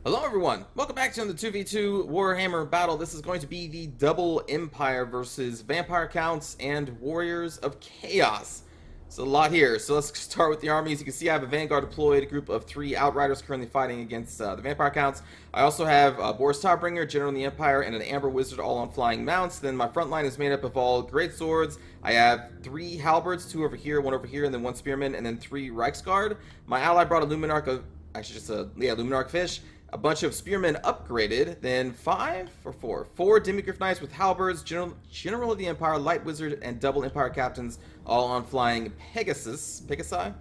Hello everyone, welcome back to the 2v2 Warhammer battle. This is going to be the double Empire versus Vampire Counts and Warriors of Chaos. It's a lot here, so let's start with the armies. You can see I have a Vanguard deployed, a group of 3 Outriders currently fighting against the Vampire Counts. I also have Boris Topbringer, General in the Empire, and an Amber Wizard all on flying mounts. Then my front line is made up of all great swords. I have 3 Halberds, 2 over here, 1 over here, and then 1 Spearman, and then 3 Reiksguard. My ally brought a Luminarch of, actually just a, Luminarch Fish. A bunch of spearmen upgraded, then 4 Demigryph Knights with halberds, General of the Empire, Light Wizard, and double Empire Captains, all on flying Pegasi.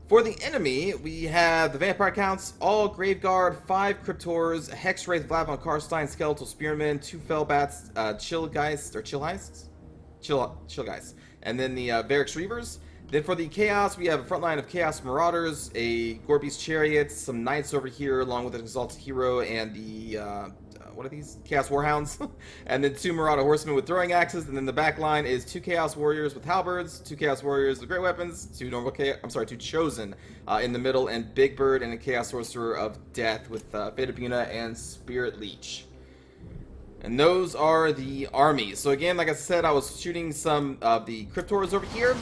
For the enemy, we have the Vampire Counts, all Graveguard, 5 Cryptors, Hexwraith, Vlavon Karstein, Skeletal Spearmen, 2 Fellbats, Chillgeist, and then the Varix Reavers. Then for the Chaos, we have a front line of Chaos Marauders, a Gorby's Chariot, some Knights over here, along with an Exalted Hero, and the, what are these? Chaos Warhounds. And then 2 Marauder Horsemen with throwing axes, and then the back line is 2 Chaos Warriors with halberds, 2 Chaos Warriors with great weapons, 2 Chosen in the middle, and Big Bird and a Chaos Sorcerer of Death with Fate of Buna and Spirit Leech. And those are the armies. So again, like I said, I was shooting some of the Cryptors over here.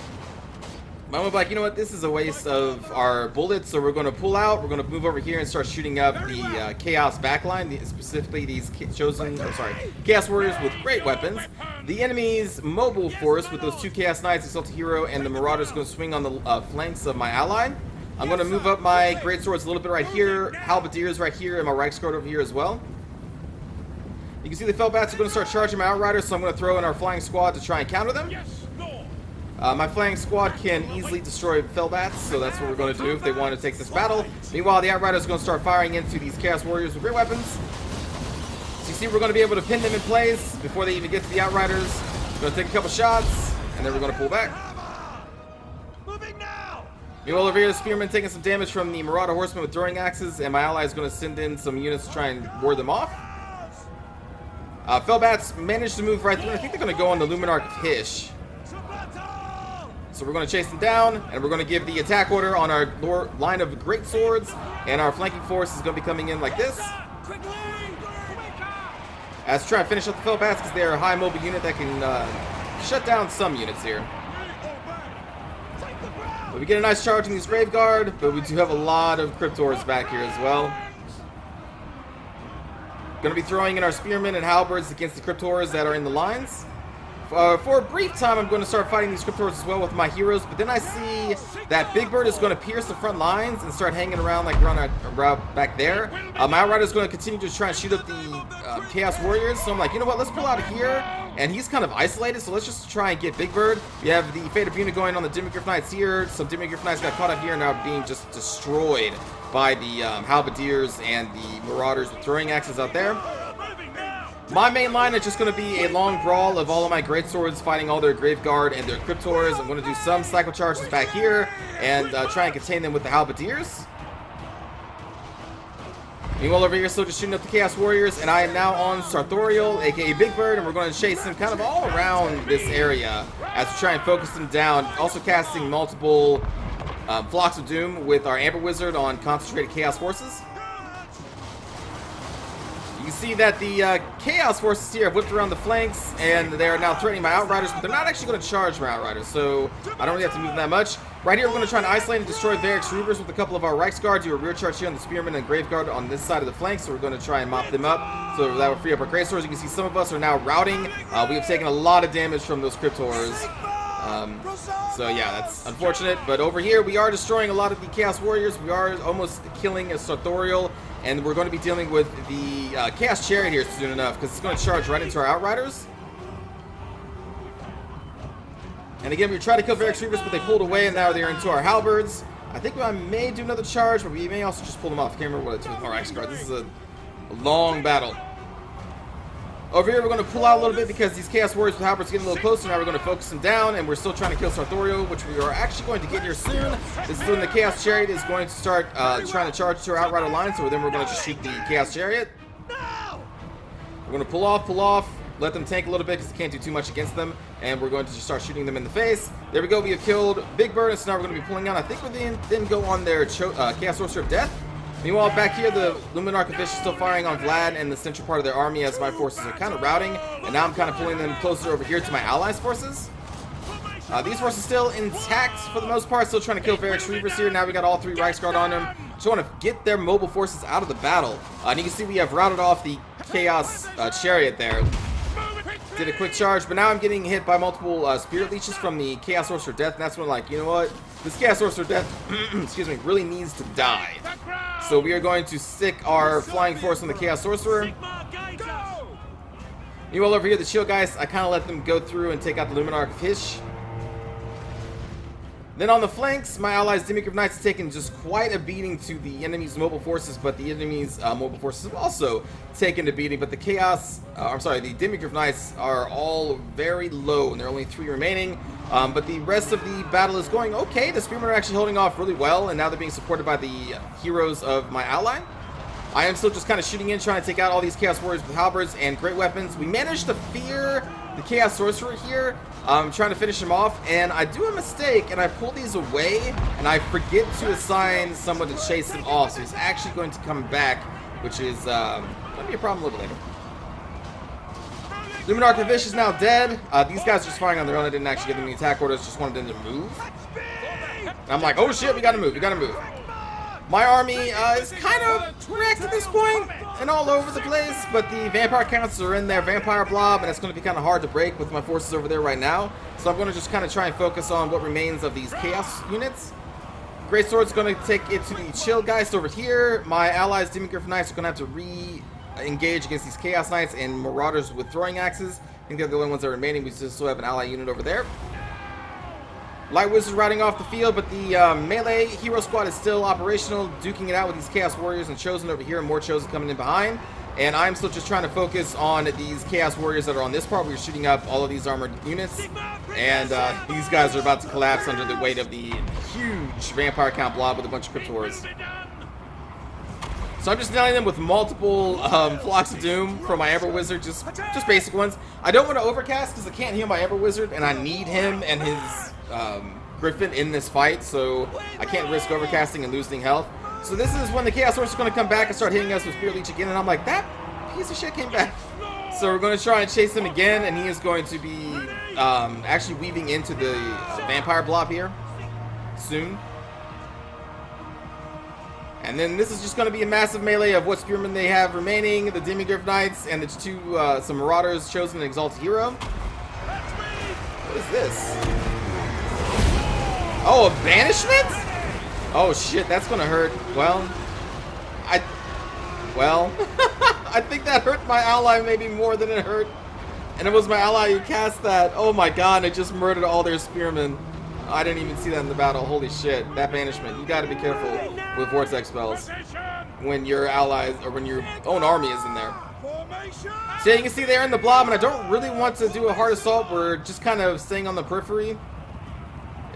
I'm like, you know what, this is a waste of our bullets, so we're going to pull out, we're going to move over here and start shooting up the Chaos backline, specifically these Chaos Warriors with great weapons. The enemy's mobile force with those 2 Chaos Knights, Exalted Hero, and the Marauders are going to swing on the flanks of my ally. I'm going to move up my Great Swords a little bit right here, Halberdiers right here, and my Reiksguard over here as well. You can see the Fellbats are going to start charging my Outriders, so I'm going to throw in our Flying Squad to try and counter them. My flying squad can easily destroy Fellbats, so that's what we're going to do if they want to take this battle. Meanwhile, the Outriders are going to start firing into these Chaos Warriors with great weapons. So you see, we're going to be able to pin them in place before they even get to the Outriders. We're going to take a couple shots, and then we're going to pull back. Meanwhile, over here, the Spearman taking some damage from the Marauder Horsemen with throwing axes, and my ally is going to send in some units to try and ward them off. Fellbats managed to move right through. I think they're going to go on the Luminarch Fish. So we're going to chase them down, and we're going to give the attack order on our line of great swords, and our flanking force is going to be coming in like this. As we try to finish up the Fellbats, because they're a high mobile unit that can shut down some units here. But we get a nice charge in these Graveguard, but we do have a lot of Cryptors back here as well. Going to be throwing in our Spearmen and Halberds against the Cryptors that are in the lines. For a brief time, I'm going to start fighting these Cryptors as well with my heroes, but then I see that Big Bird is going to pierce the front lines and start hanging around like around back there. My Outrider is going to continue to try and shoot up the Chaos Warriors, so I'm like, you know what, let's pull out of here, and he's kind of isolated, so let's just try and get Big Bird. We have the Fate of Buna going on the Demigryph Knights here. Some Demigryph Knights got caught up here and now being just destroyed by the Halberdiers and the Marauders with throwing axes out there. My main line is just going to be a long brawl of all of my great swords fighting all their Graveguard and their Cryptors. I'm going to do some cycle charges back here and try and contain them with the Halberdiers. Meanwhile, over here, still just shooting up the Chaos Warriors, and I am now on Sartorial, aka Big Bird, and we're going to chase him kind of all around this area as we try and focus him down. Also casting multiple Flocks of Doom with our Amber Wizard on concentrated Chaos Forces. You can see that the Chaos Forces here have whipped around the flanks, and they are now threatening my Outriders, but they're not actually going to charge my Outriders, so I don't really have to move that much. Right here, we're going to try and isolate and destroy Varix Reavers with a couple of our Reiksguard, do a rear charge here on the Spearmen and Graveguard on this side of the flank, so we're going to try and mop them up, so that will free up our Great Swords. You can see some of us are now routing. We have taken a lot of damage from those Cryptors. So yeah, that's unfortunate, but over here, we are destroying a lot of the Chaos Warriors. We are almost killing a Sartorial. And we're going to be dealing with the Chaos Chariot here soon enough, because it's going to charge right into our Outriders. And again, we tried to kill Varix Reavers, but they pulled away, and now they're into our Halberds. I think I may do another charge, but we may also just pull them off. I can't remember what it's with our X-Guard. This is a long battle. Over here, we're going to pull out a little bit because these Chaos Warriors with Halberds are getting a little closer. Now we're going to focus them down, and we're still trying to kill Sartorial, which we are actually going to get here soon. This is when the Chaos Chariot is going to start trying to charge to our Outrider line, so then we're going to just shoot the Chaos Chariot. We're going to pull off, let them tank a little bit because they can't do too much against them, and we're going to just start shooting them in the face. There we go, we have killed Big Bird, and so now we're going to be pulling out. I think we're then go on their Chaos Sorcerer of Death. Meanwhile, back here, the Luminarch of Fish is still firing on Vlad and the central part of their army as my forces are kind of routing, and now I'm kind of pulling them closer over here to my allies' forces. These forces still intact for the most part, still trying to kill Varix Reavers here. Now we got all 3 Reichsguard on them. Just want to get their mobile forces out of the battle. And you can see we have routed off the Chaos Chariot there. Did a quick charge, but now I'm getting hit by multiple Spirit Leeches from the Chaos Sorcerer Death, and that's when, like, you know what? This Chaos Sorcerer Death, excuse me, really needs to die. So we are going to stick our Flying Force on the Chaos Sorcerer. Meanwhile, over here, the Shield Geist, I kind of let them go through and take out the Luminarch of Hish. Then on the flanks, my allies, Demigryph Knights, have taken just quite a beating to the enemy's mobile forces, but the enemy's mobile forces have also taken a beating. But the the Demigryph Knights are all very low, and there are only 3 remaining. But the rest of the battle is going okay. The Spearmen are actually holding off really well, and now they're being supported by the heroes of my ally. I am still just kind of shooting in, trying to take out all these Chaos Warriors with halberds and great weapons. We managed to fear the Chaos Sorcerer here, trying to finish him off, and I do a mistake, and I pull these away, and I forget to assign someone to chase him off, so he's actually going to come back, which is going to be a problem a little later. Luminarch of Vish is now dead. These guys are just firing on their own. I didn't actually give them the attack orders, just wanted them to move. And I'm like, oh shit, we gotta move, we gotta move. My army is kind of wrecked at this point and all over the place, but the vampire counts are in their vampire blob, and it's going to be kind of hard to break with my forces over there right now. So I'm going to just kind of try and focus on what remains of these chaos units. Great Sword's going to take it to the Chill Geist over here. My allies, Demigryph Knights, are going to have to re-engage against these Chaos Knights and Marauders with throwing axes. I think they're the only ones that are remaining. We still have an ally unit over there. Light Wizards riding off the field, but the melee hero squad is still operational, duking it out with these Chaos Warriors and Chosen over here, and more Chosen coming in behind. And I'm still just trying to focus on these Chaos Warriors that are on this part. We're shooting up all of these armored units, and these guys are about to collapse under the weight of the huge Vampire Count blob with a bunch of Cryptors. So I'm just nailing them with multiple Flocks of Doom from my Amber Wizard, just basic ones. I don't want to overcast because I can't heal my Amber Wizard, and I need him and his Griffin in this fight, so I can't risk overcasting and losing health. So this is when the Chaos Horse is going to come back and start hitting us with Spear Leech again, and I'm like, that piece of shit came back. So we're going to try and chase him again, and he is going to be actually weaving into the Vampire blob here soon. And then this is just going to be a massive melee of what Spearmen they have remaining, the Demigryph Knights, and the some Marauders, Chosen, and Exalted Hero. What is this? Oh, a banishment? Oh shit, that's gonna hurt. Well, I think that hurt my ally maybe more than it hurt. And it was my ally who cast that. Oh my god, it just murdered all their spearmen. I didn't even see that in the battle. Holy shit, that banishment. You gotta be careful with vortex spells when your allies, or when your own army is in there. So yeah, you can see they're in the blob, and I don't really want to do a hard assault. We're just kind of staying on the periphery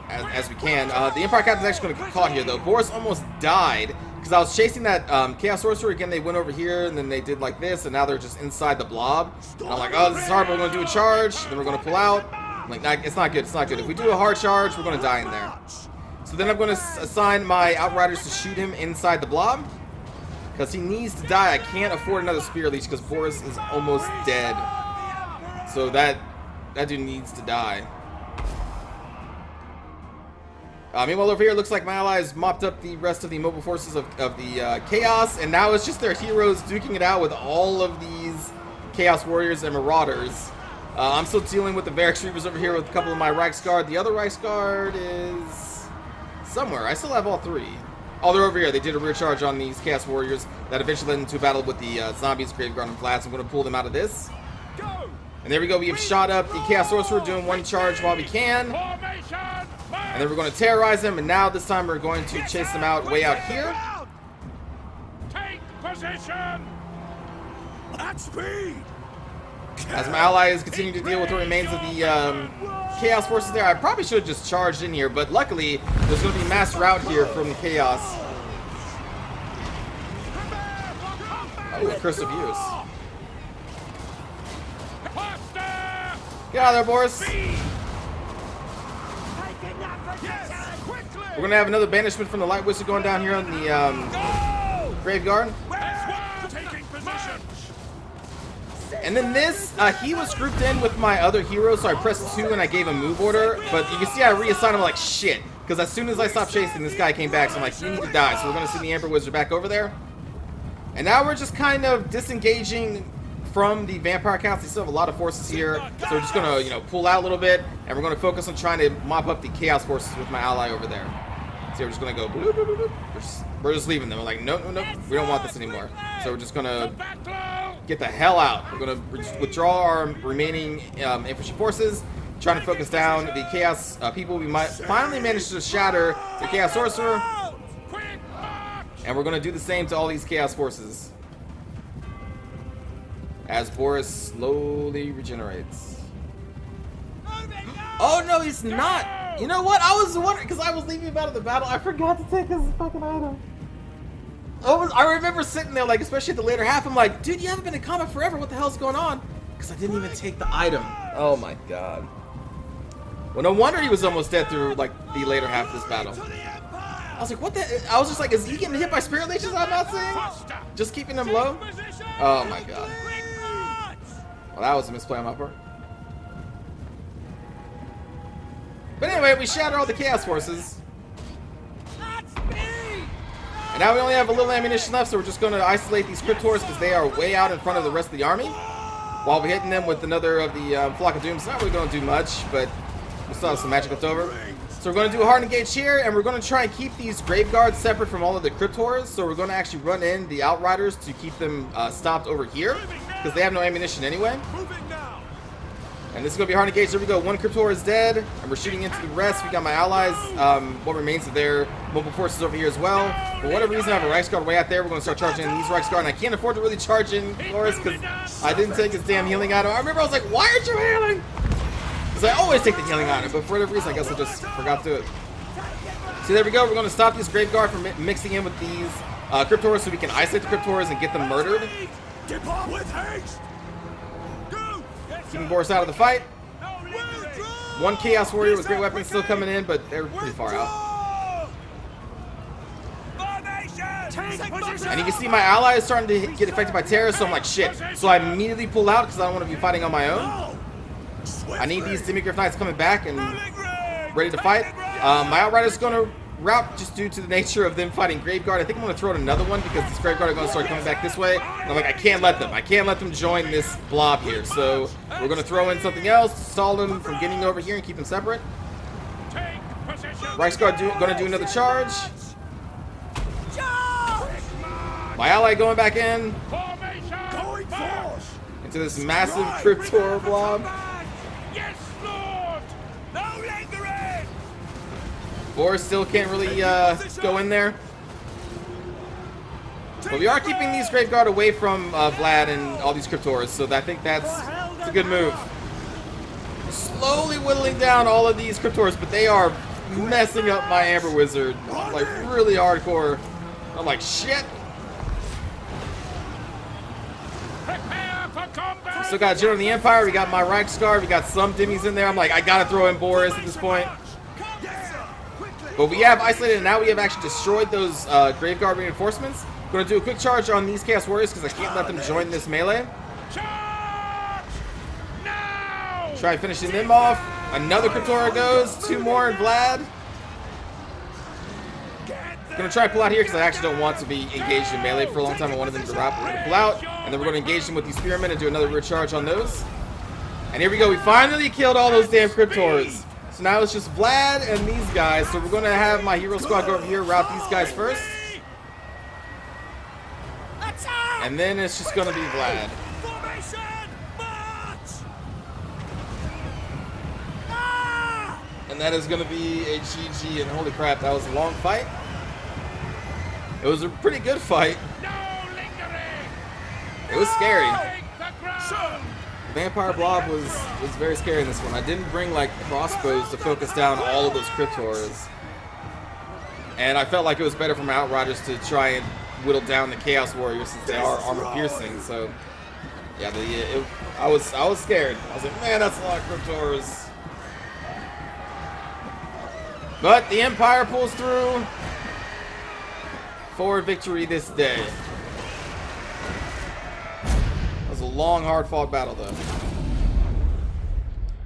as we can. The Empire Captain's actually going to get caught here, though. Boris almost died because I was chasing that Chaos Sorcerer. Again, they went over here, and then they did like this, and now they're just inside the blob. And I'm like, oh, this is hard, but we're going to do a charge, then we're going to pull out. I'm like, nah, it's not good, it's not good. If we do a hard charge, we're going to die in there. So then I'm going to assign my Outriders to shoot him inside the blob, because he needs to die. I can't afford another Spear Leech because Boris is almost dead. So that dude needs to die. Meanwhile, over here, it looks like my allies mopped up the rest of the mobile forces of the Chaos, and now it's just their heroes duking it out with all of these Chaos Warriors and Marauders. I'm still dealing with the Varix Reavers over here with a couple of my Reichsguard. The other Reichsguard is somewhere. I still have all 3. Oh, they're over here. They did a rear charge on these Chaos Warriors that eventually led into a battle with the zombies, Graveguard, and Flats. I'm going to pull them out of this. And there we go. We have shot up the Chaos Sorcerer, doing one charge while we can. And then we're going to terrorize them, and now this time we're going to chase them out way out here. Take position! At speed! As my allies continue to deal with what remains of the Chaos forces there. I probably should have just charged in here, but luckily there's going to be mass rout here from the Chaos. Oh, a Curse of Use. Get out of there, Boris. We're going to have another banishment from the Light Wizard going down here on the Grave Guard. Taking position. And then this, he was grouped in with my other hero, so I pressed 2 and I gave him move order. But you can see I reassigned him like shit. Because as soon as I stopped chasing, this guy came back. So I'm like, you need to die. So we're going to send the Amber Wizard back over there. And now we're just kind of disengaging from the Vampire Counts. They still have a lot of forces here. So we're just going to, you know, pull out a little bit. And we're going to focus on trying to mop up the Chaos forces with my ally over there. So we're just going to go, bloop, bloop, bloop, bloop. We're just leaving them. We're like, nope, nope, nope. We don't want this anymore. So we're just going to get the hell out. We're going to withdraw our remaining infantry forces, trying to focus down the Chaos people. We might finally manage to shatter the Chaos Sorcerer. And we're going to do the same to all these Chaos forces. As Boris slowly regenerates. Oh no, he's not! You know what? I was wondering, because I was leaving him out of the battle, I forgot to take his fucking item. I remember sitting there, like, especially at the later half, I'm like, dude, you haven't been in combat forever, what the hell's going on? Because I didn't even take the item. Oh my god. Well, no wonder he was almost dead through, like, the later half of this battle. I was like, what the? I was just like, is he getting hit by Spirit Leeches? I'm not saying? Just keeping him low? Oh my god. Well, that was a misplay on my part. But anyway, we shatter all the Chaos forces. And now we only have a little ammunition left, so we're just going to isolate these Cryptors because they are way out in front of the rest of the army. While we're hitting them with another of the Flock of Doom. It's not really going to do much, but we still have some magic left over. So we're going to do a hard engage here, and we're going to try and keep these Grave Guards separate from all of the Cryptors. So we're going to actually run in the Outriders to keep them stopped over here, because they have no ammunition anyway. And this is going to be hard engage. There we go. One Cryptor is dead, and we're shooting into the rest. We got my allies, what remains of their mobile forces over here as well. For whatever reason, I have a Reichsguard way out there. We're going to start charging in these Reichsguard, and I can't afford to really charge in Boris because I didn't take his damn healing item. I remember I was like, why aren't you healing? Because I always take the healing item, but for whatever reason, I guess I just forgot to do it. So there we go. We're going to stop this Grave Guard from mixing in with these Cryptors so we can isolate the Cryptors and get them murdered. Depart with haste. Keeping Boris out of the fight. One Chaos Warrior with great weapons still coming in, but they're pretty far out. And you can see my ally is starting to get affected by terror, so I'm like, shit. So I immediately pull out because I don't want to be fighting on my own. I need these Demigryph Knights coming back and ready to fight. My Outrider's going to route just due to the nature of them fighting Graveguard. I think I'm going to throw in another one because this Graveguard are going to start coming back this way. And I'm like, I can't let them join this blob here. So we're going to throw in something else to stall them from getting over here and keep them separate. Reichsguard going to do another charge. My ally going back in into this massive Cryptor blob. Boris still can't really go in there. But we are keeping these Graveguard away from Vlad and all these Cryptors, so I think that's a good move. Slowly whittling down all of these Cryptors, but they are messing up my Amber Wizard, like really hardcore. I'm like, shit. We still got General of the Empire, we got my Reichsguard, we got some Dimmies in there. I'm like, I gotta throw in Boris at this point. But we have isolated, and now we have actually destroyed those Graveguard reinforcements. I'm going to do a quick charge on these Chaos Warriors because I can't let them join this melee. Try finishing them off. Another Cryptora goes. Two more in Vlad. Going to try to pull out here because I actually don't want to be engaged in melee for a long time. I wanted them to wrap. We're going to pull out, and then we're going to engage them with these Spearmen and do another rear charge on those. And here we go. We finally killed all those damn Cryptors. So now it's just Vlad and these guys. So we're going to have my hero squad go over here, route these guys first. And then it's just going to be Vlad. And that is going to be a GG. And holy crap, that was a long fight. It was a pretty good fight. It was scary. Vampire Blob was very scary in this one. I didn't bring like crossbows to focus down all of those Cryptors. And I felt like it was better for my Outriders to try and whittle down the Chaos Warriors since they are armor piercing. So yeah, I was scared. I was like, man, that's a lot of Cryptors. But the Empire pulls through. for victory this day. That was a long, hard-fought battle, though.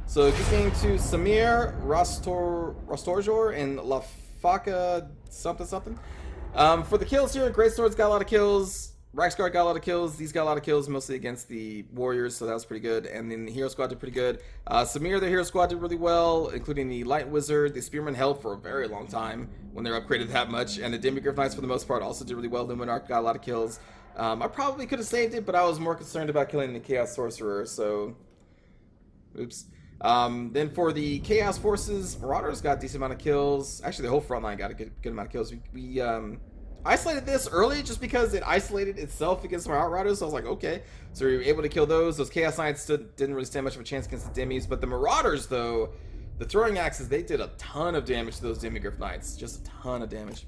So, getting to Samir, Rastorjor, and Lafaka something. For the kills here, Great Sword's got a lot of kills. Reiksguard got a lot of kills. These got a lot of kills, mostly against the Warriors, so that was pretty good. And then the Hero Squad did pretty good. Samir, the Hero Squad did really well, including the Light Wizard. The Spearman held for a very long time when they were upgraded that much. And the Demigryph Knights, for the most part, also did really well. Luminarch got a lot of kills. I probably could have saved it, but I was more concerned about killing the Chaos Sorcerer, so... Oops. Then for the Chaos Forces, Marauders got a decent amount of kills. Actually, the whole front line got a good amount of kills. We isolated this early just because it isolated itself against our Outriders, so I was like, okay. So we were able to kill those. Those Chaos Knights didn't really stand much of a chance against the Demis, but the Marauders, though, the Throwing Axes, they did a ton of damage to those Demigryph Knights. Just a ton of damage.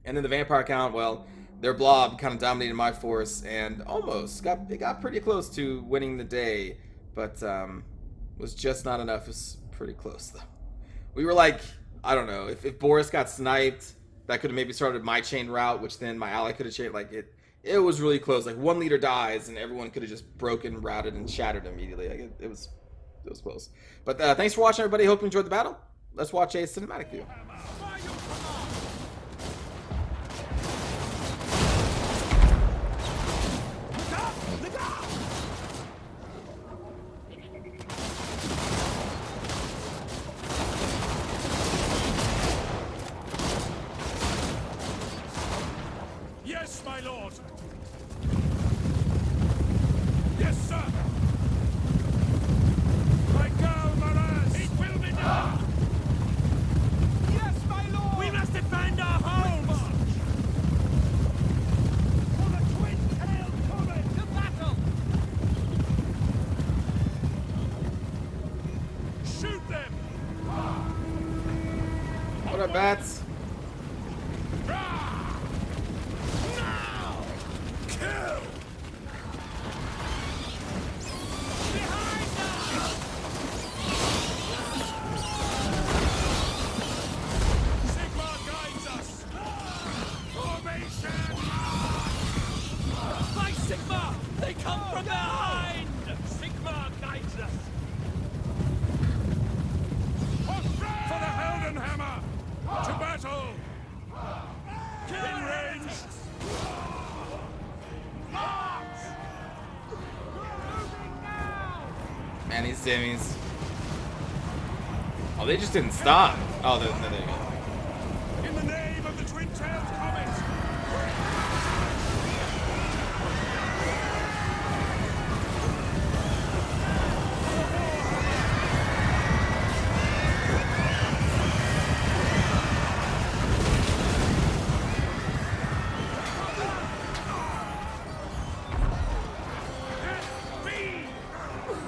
And then the Vampire count, well, their blob kind of dominated my force and almost got pretty close to winning the day, but was just not enough. It was pretty close, though. We were like, I don't know, if Boris got sniped, that could have maybe started my chain route, which then my ally could have chained. Like, it was really close. Like, one leader dies, and everyone could have just broken, routed, and shattered immediately. Like, it was close. But thanks for watching, everybody. Hope you enjoyed the battle. Let's watch a cinematic view. Yes, my lord. Yes, sir. Right go, Maras. It will be done. Yes, my lord. We must defend our homes. For the twin-tailed comet to battle. Shoot them. What up, bats? Sigma! They come from behind! Sigma guides us! For the Heldenhammer! To battle! In range! Man, these Demis. Oh, they just didn't stop. Oh, there you go. In the name of the twin-tailed comet!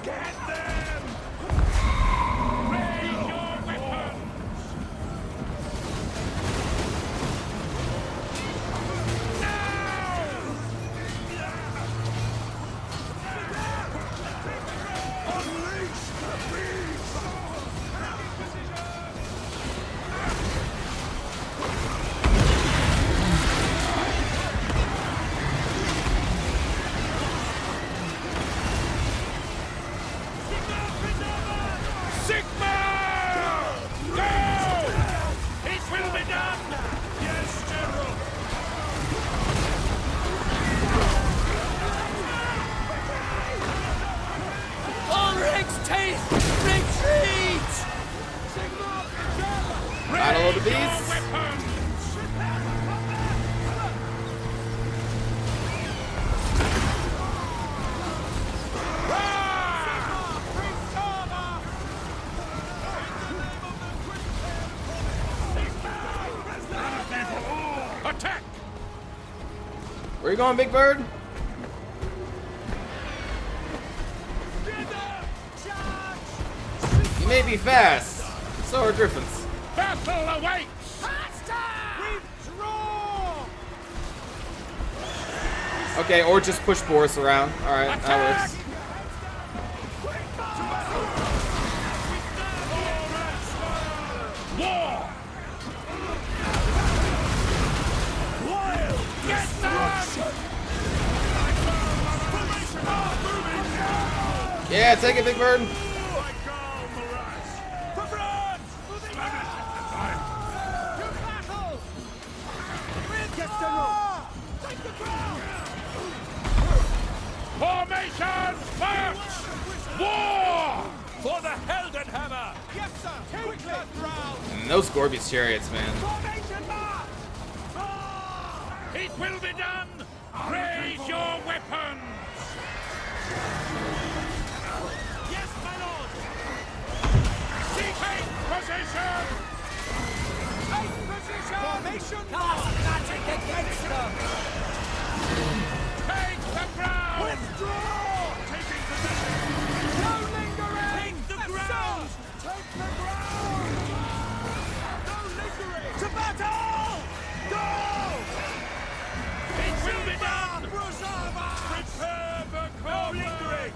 Get them! Raise your weapons! Now! Unleash the beast! Sigma! Go! It will be done! Yes, General! Ulrich's teeth! Retreat! Battle of the Raise your Beasts. weapons! Attack! Where you going, Big Bird? You may be fast. So are Griffins. Battle awaits! Withdraw! Okay, or just push Boris around. Alright, that works. War! Yeah, take it, Big Bird. I go, Mirage! For France! Moving on! To battle! Yes, General! Take the ground! Formation march! War! For the Heldenhammer! Yes, sir! Take the ground! And those Gorby's chariots, man. Formation march! It will be done! Raise your weapons! Yes, my lord! Take position! Take position! Formation! Cast magic against them! Take the ground! Withdraw! Taking position! No lingering! Take the ground! Take the ground! No lingering! To battle! Go! It will be done! Prepare the combat! No lingering!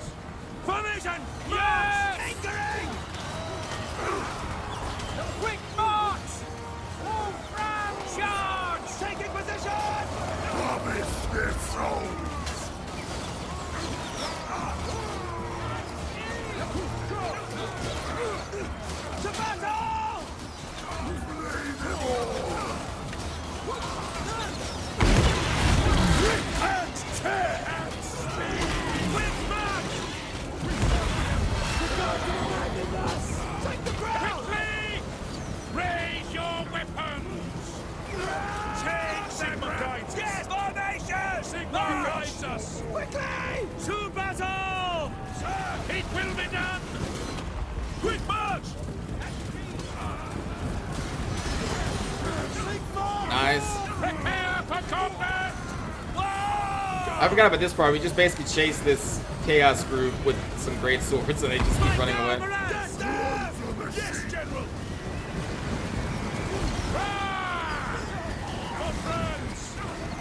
Formation! Yes! Lingering! Quick march! All France! Charge! Taking position! Promise their souls! To battle! Rip and tear and speed! Quick march! Take the ground! Quickly! Raise your weapons! Take the ground! Yes! Formation! Sigma guides us! Quickly! To battle! Sir! It will be done! Quick march! Nice. Prepare for combat! I forgot about this part. We just basically chase this chaos group with some great swords, and they just keep running away. Yes, General! For France!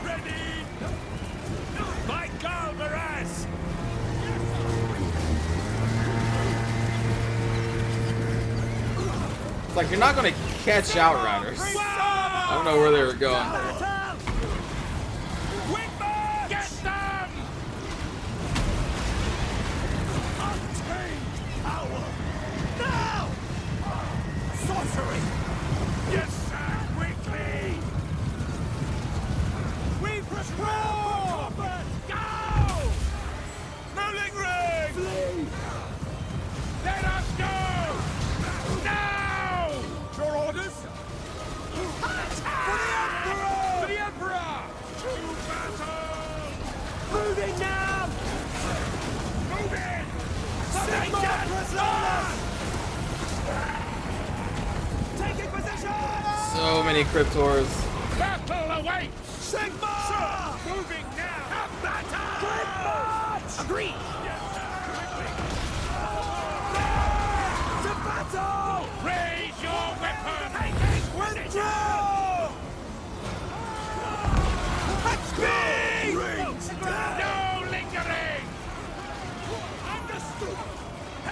Ready! By Galvaras! It's like you're not gonna catch Outriders. I don't know where they were going. Whitman! Get them! Untamed power! Now! Sorcery! Yes, sir! Quickly! We withdraw! Go! No lingering! Flee! Let us go! Now! Your orders? For the Emperor! To battle! Moving now! Moving! Sigma Prasadas! Taking position! So many Cryptors. Battle awaits! Sigma! Sir, moving now! A battle! Quick march! Agreed! Yes, sir. Quickly! To battle! Raise your weapons! Withdraw! At speed! No lingering! Understood!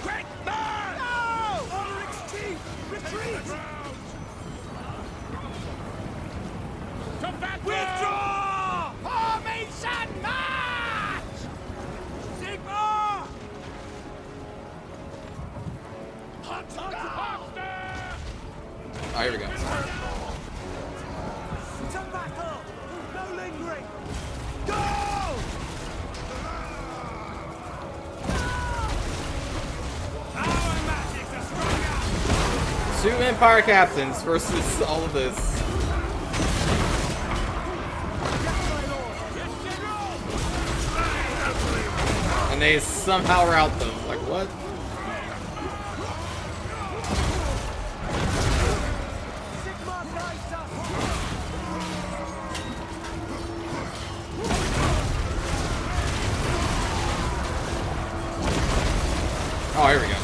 Quick march! No! Honorix chief! Retreat! To battle! Withdraw! Formation march! Sigma! Hunter! Oh, here we go. To battle! No lingering! Go! Our magic is stronger! 2 Empire captains versus all of this. And they somehow rout them. Like, what? Oh, here we go.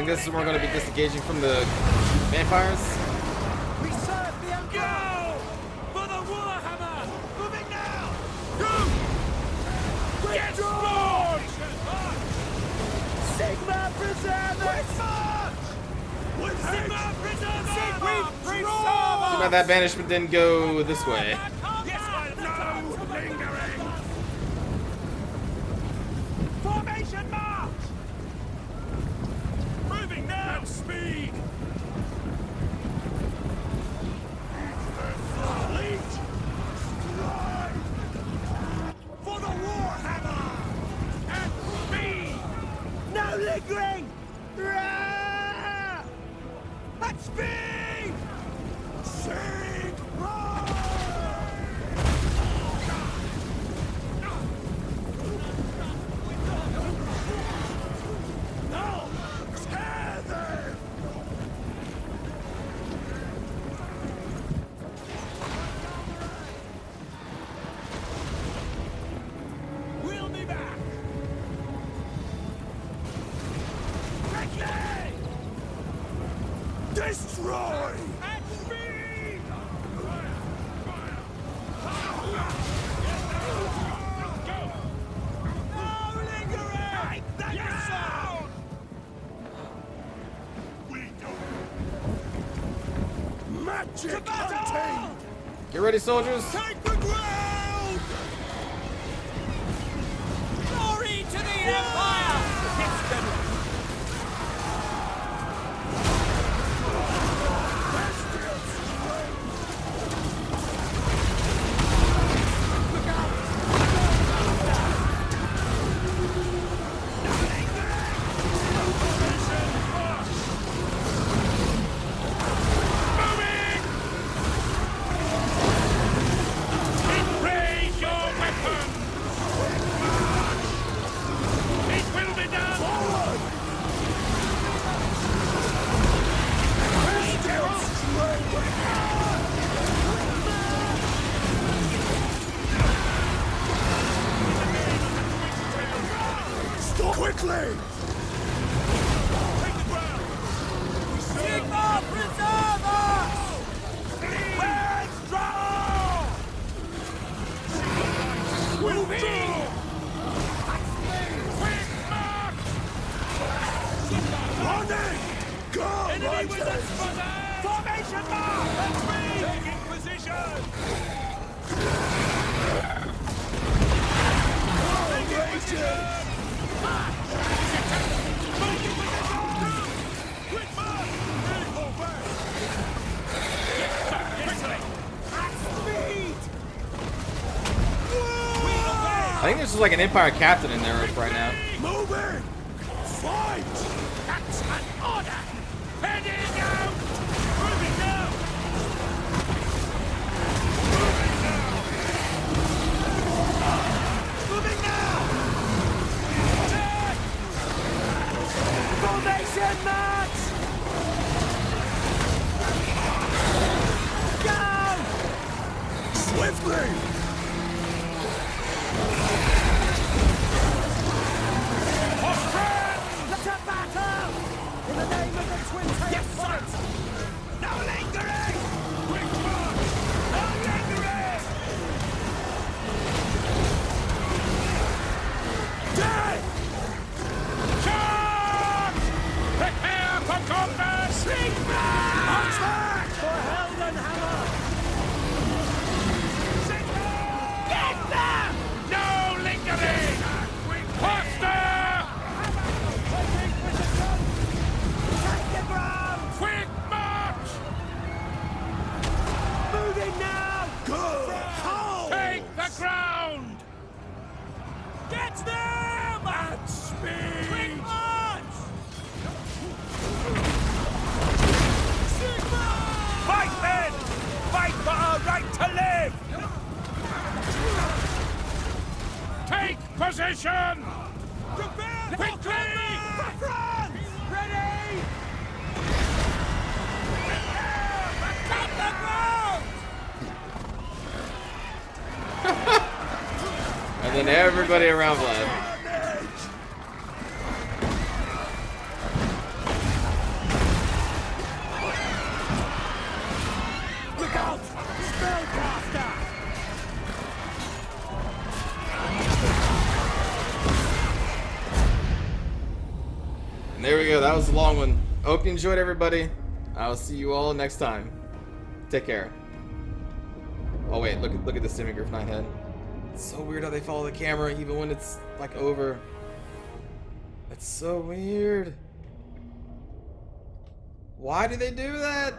think this is where we're going to be disengaging from the vampires. We serve the Emperor! Go! For the Warhammer! Moving now! Go! Get strong! Sigma Preserver! Sigma Preserver! Sigma Too Preserver! bad that banishment didn't go this way. Yes, no lingering! Formation march! Moving now! At speed! Lead! Stride! For the Warhammer! At speed! No lingering! Rah! At speed! Sig! No! Scare them! We'll be back! Quickly! Destroy! At speed! No lingering! Yes, sir! We don't... Magic hunting! Get ready, soldiers. Take the ground! Glory to the Empire! Yes, General! Raise your weapons! It will be done! Forward! Stop quickly! Take the ground! Sigma Preserver! Withdraw! Moving! Quick march! Running! Go! Enemy with us, formation march! Taking position! Taking position! Taking position! Quick march! Ready for back! Yes, sir! Quickly! At speed! I think there's just like an Empire captain in there right now. Moving! Fight! That's an order! Heading out! Moving now! Moving now! Moving now! Attack! Formation march! Go! Swiftly! To battle! In the name of the Twin Tail Yes, Fight! sir! No lingering! Quick march! No lingering! Dead! Charge! Prepare for combat! Sigma! Attack! For Heldenhammer! Sigma! Get them! No lingering! Faster! Take the ground! Quick march! Moving now! Good! Take the ground! Get them! At speed! Quick march! Sigma! Fight men! Fight for our right to live! Take position! Prepare! Quickly! For France! Ready! Take the ground! And then everybody around Vlad. go. That was a long one. Hope you enjoyed, everybody. I'll see you all next time. Take care. Oh wait, look at the Stimigriff Nighthead. It's so weird how they follow the camera even when it's like over. That's so weird. Why do they do that?